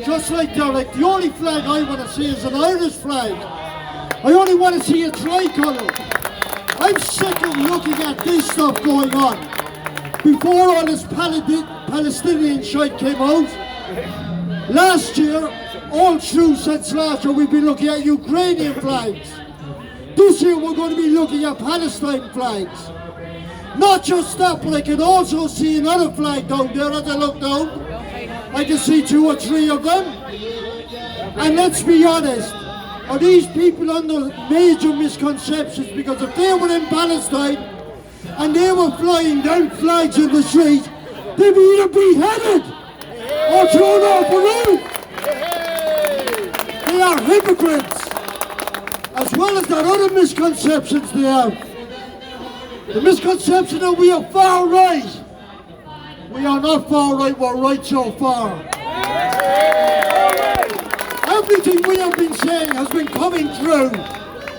just like they're like, the only flag I want to see is an Irish flag. I only want to see a tricolour. I'm sick of looking at this stuff going on. Before all this Palestinian shite came out, last year, all through since last year, we've been looking at Ukrainian flags. This year we're going to be looking at Palestine flags. Not just that, but I can also see another flag down there as I look down. I can see 2 or 3 of them. And let's be honest, are these people under major misconceptions? Because if they were in Palestine and they were flying down flags in the street, they'd be either beheaded or thrown off a roof. They are hypocrites. As well as that other misconceptions they have. The misconception that we are far right. We are not far right, we're right so far. Everything we have been saying has been coming through.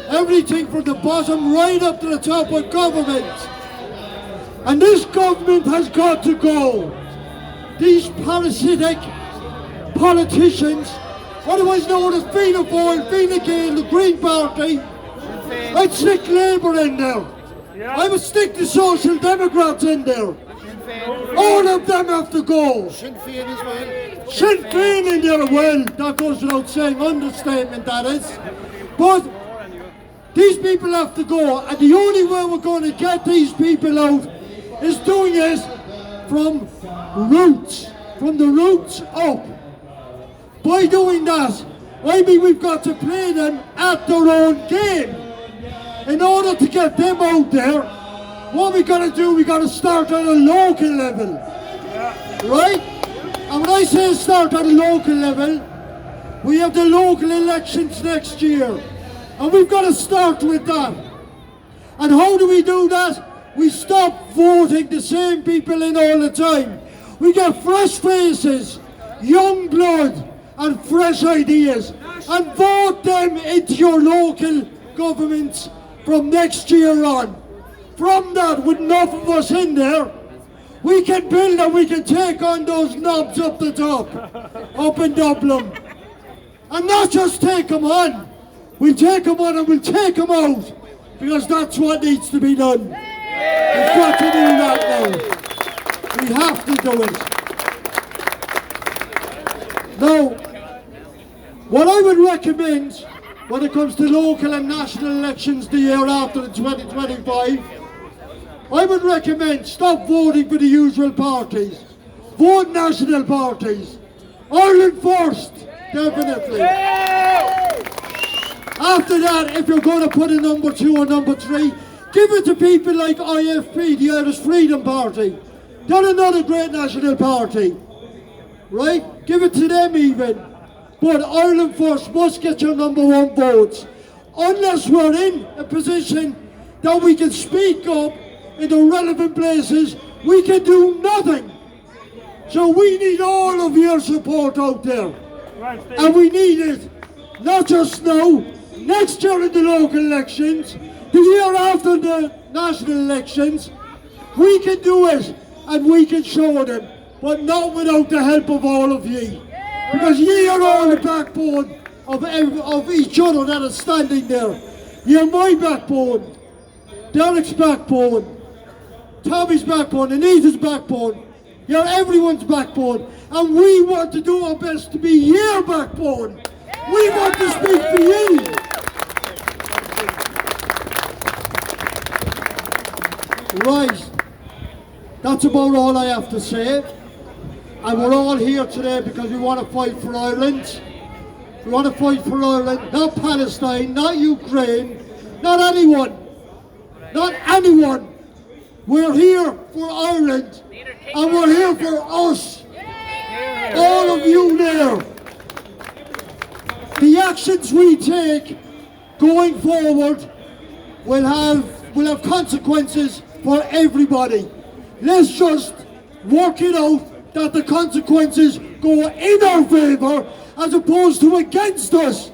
Everything from the bottom right up to the top of government. And this government has got to go. These parasitic politicians, otherwise known as Fianna Fáil, Fine Gael, the Green Party, I'd stick Labour in there. I would stick the Social Democrats in there. All of them have to go. Sinn Féin as well. Sinn Féin in there, well, that goes without saying, understatement that is. But these people have to go, and the only way we're going to get these people out is doing it from the roots up. By doing that, I mean we've got to play them at their own game. In order to get them out there, what we got to do, we got to start at a local level, right? And when I say start at a local level, we have the local elections next year, and we've got to start with that. And how do we do that? We stop voting the same people in all the time. We get fresh faces, young blood, and fresh ideas, and vote them into your local governments from next year on. From that, with enough of us in there, we can build and we can take on those knobs up the top, up in Dublin. And not just take them on, we'll take them on and we'll take them out, because that's what needs to be done. We've got to do that now. We have to do it. Now, what I would recommend when it comes to local and national elections the year after in 2025, I would recommend stop voting for the usual parties. Vote national parties. Ireland first, definitely. After that, if you're going to put a number 2 or number 3, give it to people like IFP, the Irish Freedom Party. They're another great national party. Right? Give it to them even. But Ireland first must get your number 1 votes. Unless we're in a position that we can speak up in the relevant places, we can do nothing. So we need all of your support out there. And we need it not just now, next year in the local elections, the year after the national elections. We can do it and we can show them, but not without the help of all of ye. Because ye are all the backbone of each other that is standing there. You're my backbone, Derek's backbone, Tommy's backbone, Anita's backbone. You're everyone's backbone. And we want to do our best to be your backbone. We want to speak for you. Right. That's about all I have to say. And we're all here today because we want to fight for Ireland. We want to fight for Ireland, not Palestine, not Ukraine, not anyone. Not anyone. We're here for Ireland. And we're here for us. All of you there. The actions we take going forward will have consequences for everybody. Let's just work it out that the consequences go in our favour as opposed to against us,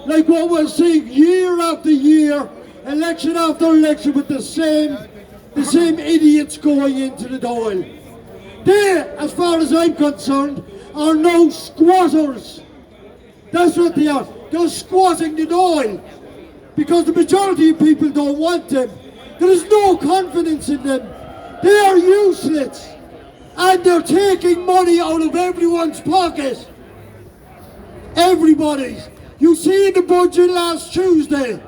like what we're seeing year after year, election after election, with the same idiots going into the Dáil. They, as far as I'm concerned, are now squatters. That's what they are. They're squatting the oil because the majority of people don't want them. There is no confidence in them. They are useless and they're taking money out of everyone's pocket. Everybody's. You see in the budget last Tuesday,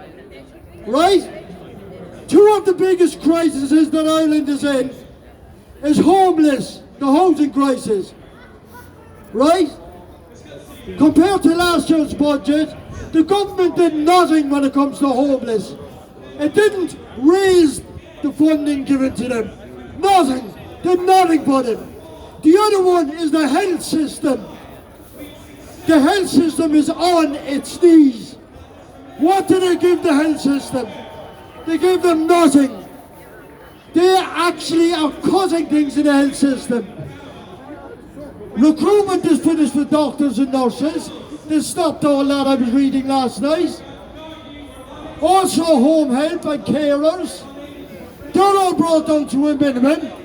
right? Two of the biggest crises that Ireland is in is homeless, the housing crisis, right? Compared to last year's budget, the government did nothing when it comes to homeless. It didn't raise the funding given to them. Nothing. Did nothing for them. The other one is the health system. The health system is on its knees. What did they give the health system? They gave them nothing. They actually are cutting things in the health system. Recruitment is finished for doctors and nurses. They stopped all that I was reading last night. Also home help and carers. They're all brought down to a minimum.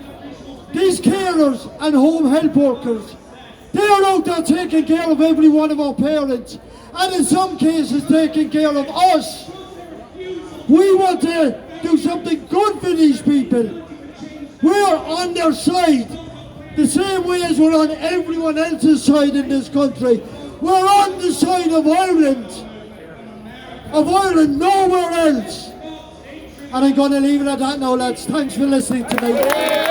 These carers and home help workers, they are out there taking care of every one of our parents, and in some cases taking care of us. We want to do something good for these people. We're on their side, the same way as we're on everyone else's side in this country. We're on the side of Ireland, nowhere else. And I'm going to leave it at that now, lads. Thanks for listening to me.